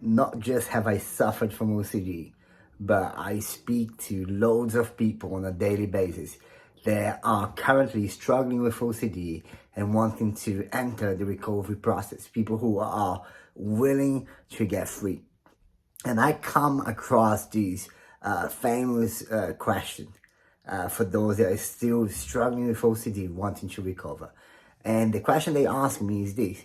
not just have I suffered from OCD, but I speak to loads of people on a daily basis that are currently struggling with OCD and wanting to enter the recovery process. People who are willing to get free. And I come across these famous questions for those that are still struggling with OCD, wanting to recover. And the question they ask me is this.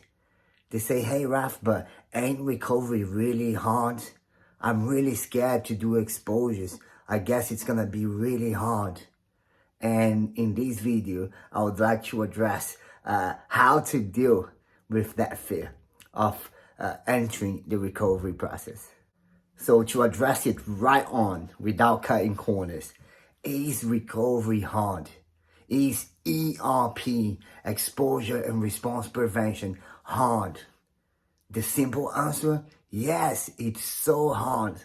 They say, hey, Raff, but ain't recovery really hard? I'm really scared to do exposures. I guess it's going to be really hard. And in this video, I would like to address how to deal with that fear of entering the recovery process. So to address it right on, without cutting corners, is recovery hard? Is ERP, exposure and response prevention, hard? The simple answer, yes, it's so hard.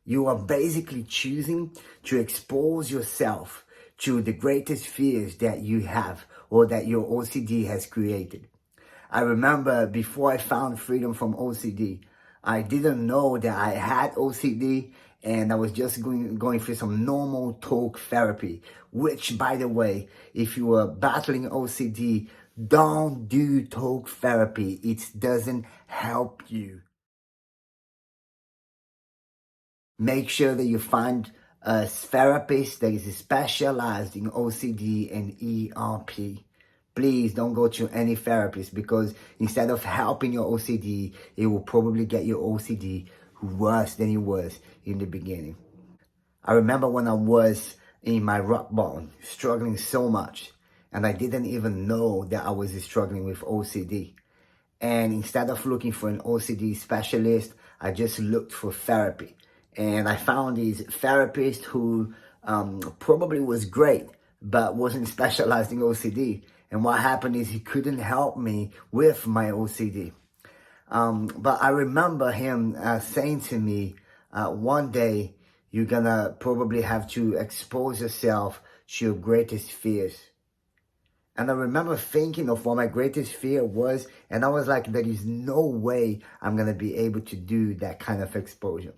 You are basically choosing to expose yourself to the greatest fears that you have or that your OCD has created. I remember before I found freedom from OCD, I didn't know that I had OCD, and I was just going through some normal talk therapy, which, by the way, if you are battling OCD, don't do talk therapy. It doesn't help you. Make sure that you find a therapist that is specialized in OCD and ERP. Please don't go to any therapist, because instead of helping your OCD, it will probably get your OCD worse than it was in the beginning. I remember when I was in my rock bottom, struggling so much, and I didn't even know that I was struggling with OCD. And instead of looking for an OCD specialist, I just looked for therapy. And I found these therapists who probably was great, but wasn't specialized in OCD. And what happened is he couldn't help me with my OCD. But I remember him saying to me, one day you're gonna probably have to expose yourself to your greatest fears. And I remember thinking of what my greatest fear was, and I was like, there is no way I'm gonna be able to do that kind of exposure.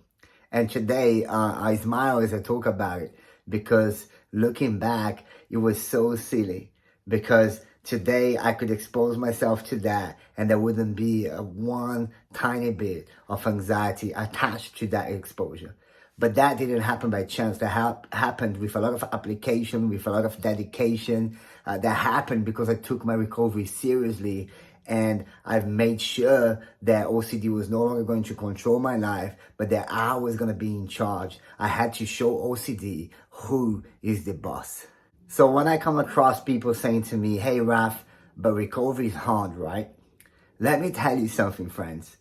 And today, I smile as I talk about it, because looking back, it was so silly. Because today I could expose myself to that, and there wouldn't be one tiny bit of anxiety attached to that exposure. But that didn't happen by chance. That happened with a lot of application, with a lot of dedication. That happened because I took my recovery seriously, and I've made sure that OCD was no longer going to control my life, but that I was going to be in charge. I had to show OCD who is the boss. So when I come across people saying to me, hey, Raff, but recovery is hard, right? Let me tell you something, friends.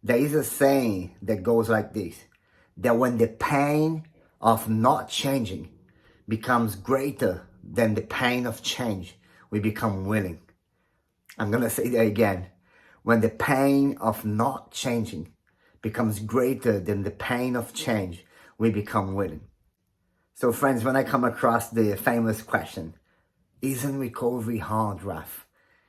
There is a saying that goes like this, that when the pain of not changing becomes greater than the pain of change, we become willing. I'm going to say that again. When the pain of not changing becomes greater than the pain of change, we become willing. So friends, when I come across the famous question, isn't recovery hard, Raff?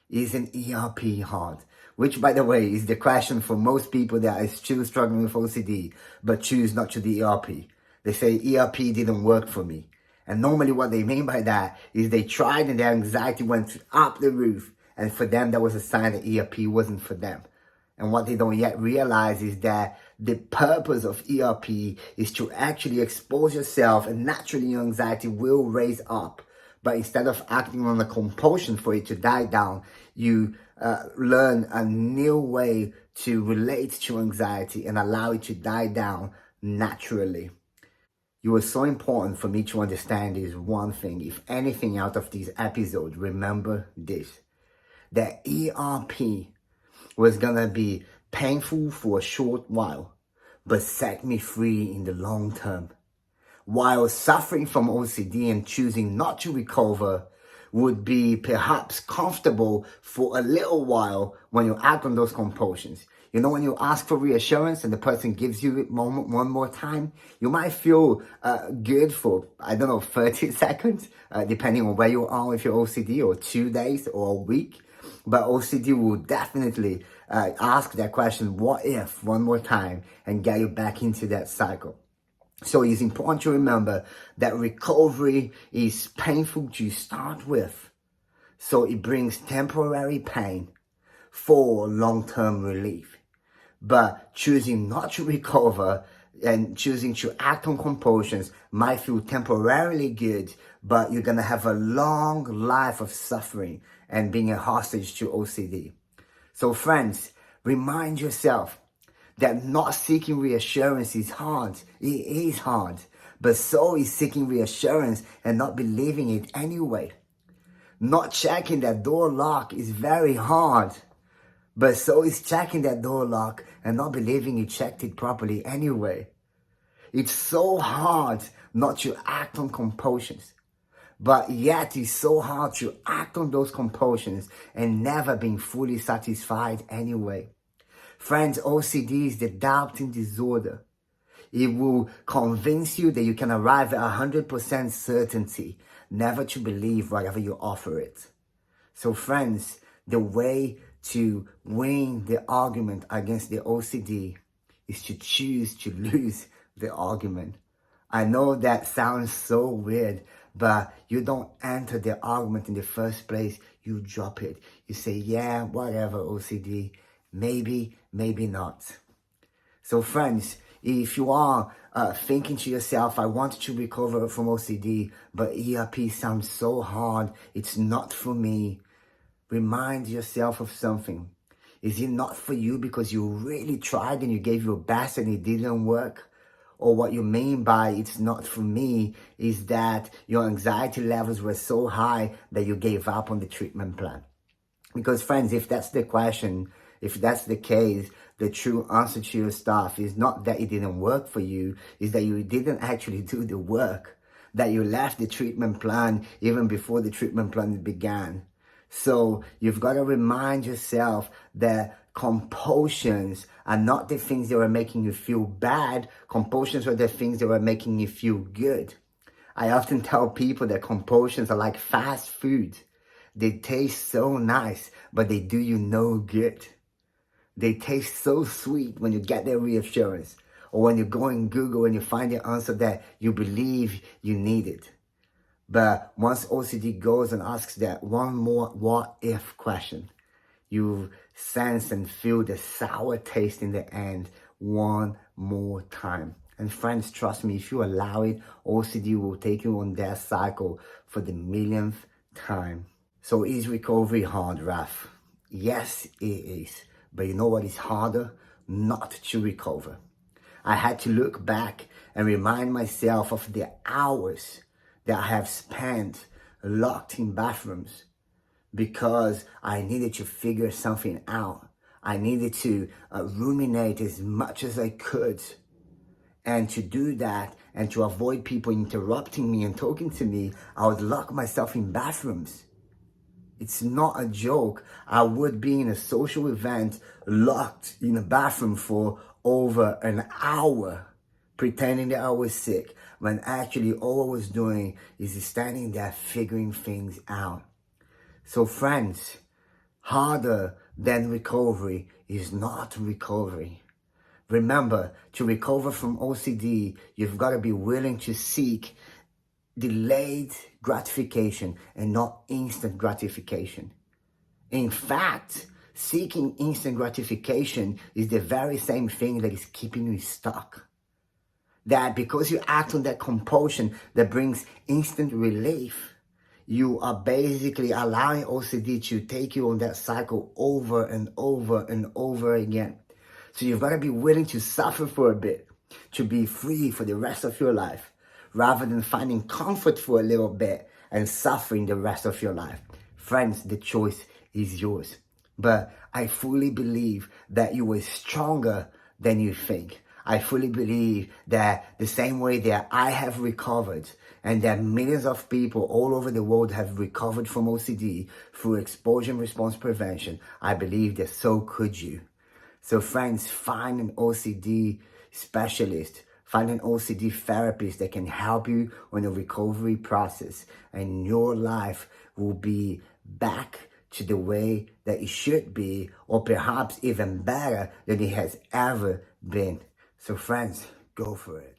Isn't ERP hard? Which, by the way, is the question for most people that are still struggling with OCD, but choose not to do ERP. They say ERP didn't work for me. And normally what they mean by that is they tried and their anxiety went up the roof. And for them, that was a sign that ERP wasn't for them. And what they don't yet realize is that the purpose of ERP is to actually expose yourself, and naturally your anxiety will raise up. But instead of acting on a compulsion for it to die down, you learn a new way to relate to anxiety and allow it to die down naturally. It was so important for me to understand this one thing. If anything out of this episode, remember this. That ERP was gonna be painful for a short while, but set me free in the long term. While suffering from OCD and choosing not to recover would be perhaps comfortable for a little while when you act on those compulsions. You know, when you ask for reassurance and the person gives you it one more time, you might feel good for, 30 seconds, depending on where you are with your OCD, or 2 days or a week. But OCD will definitely ask that question, what if, one more time, and get you back into that cycle. So it's important to remember that recovery is painful to start with. So it brings temporary pain for long-term relief. But choosing not to recover and choosing to act on compulsions might feel temporarily good, but you're going to have a long life of suffering and being a hostage to OCD. So friends, remind yourself that not seeking reassurance is hard. It is hard. But so is seeking reassurance and not believing it anyway. Not checking that door lock is very hard. But so is checking that door lock and not believing you checked it properly anyway. It's so hard not to act on compulsions. But yet it's so hard to act on those compulsions and never being fully satisfied anyway. Friends, OCD is the doubting disorder. It will convince you that you can arrive at 100% certainty, never to believe whatever you offer it. So friends, the way to win the argument against the OCD is to choose to lose the argument. I know that sounds so weird, but you don't enter the argument in the first place. You drop it. You say, yeah, whatever, OCD. Maybe, maybe not. So friends, if you are thinking to yourself, I want to recover from OCD, but ERP sounds so hard, it's not for me. Remind yourself of something. Is it not for you because you really tried and you gave your best and it didn't work? Or what you mean by it's not for me is that your anxiety levels were so high that you gave up on the treatment plan. Because friends, if that's the question, if that's the case, the true answer to your stuff is not that it didn't work for you, is that you didn't actually do the work, that you left the treatment plan even before the treatment plan began. So you've got to remind yourself that compulsions are not the things that are making you feel bad. Compulsions are the things that are making you feel good. I often tell people that compulsions are like fast food. They taste so nice, but they do you no good. They taste so sweet when you get their reassurance, or when you go in Google and you find the answer that you believe you needed. But once OCD goes and asks that one more what if question, you sense and feel the sour taste in the end one more time. And friends, trust me, if you allow it, OCD will take you on that cycle for the millionth time. So is recovery hard, Raff? Yes, it is. But you know what is harder? Not to recover. I had to look back and remind myself of the hours that I have spent locked in bathrooms because I needed to figure something out. I needed to ruminate as much as I could. And to do that and to avoid people interrupting me and talking to me, I would lock myself in bathrooms. It's not a joke. I would be in a social event locked in a bathroom for over an hour, pretending that I was sick, when actually all I was doing is standing there figuring things out. So friends, harder than recovery is not recovery. Remember, to recover from OCD, you've got to be willing to seek delayed gratification and not instant gratification. In fact, seeking instant gratification is the very same thing that is keeping you stuck. That because you act on that compulsion that brings instant relief, you are basically allowing OCD to take you on that cycle over and over and over again. So you've got to be willing to suffer for a bit, to be free for the rest of your life, rather than finding comfort for a little bit and suffering the rest of your life. Friends, the choice is yours. But I fully believe that you are stronger than you think. I fully believe that the same way that I have recovered and that millions of people all over the world have recovered from OCD through exposure response prevention, I believe that so could you. So friends, find an OCD specialist, find an OCD therapist that can help you on the recovery process, and your life will be back to the way that it should be, or perhaps even better than it has ever been. So friends, go for it.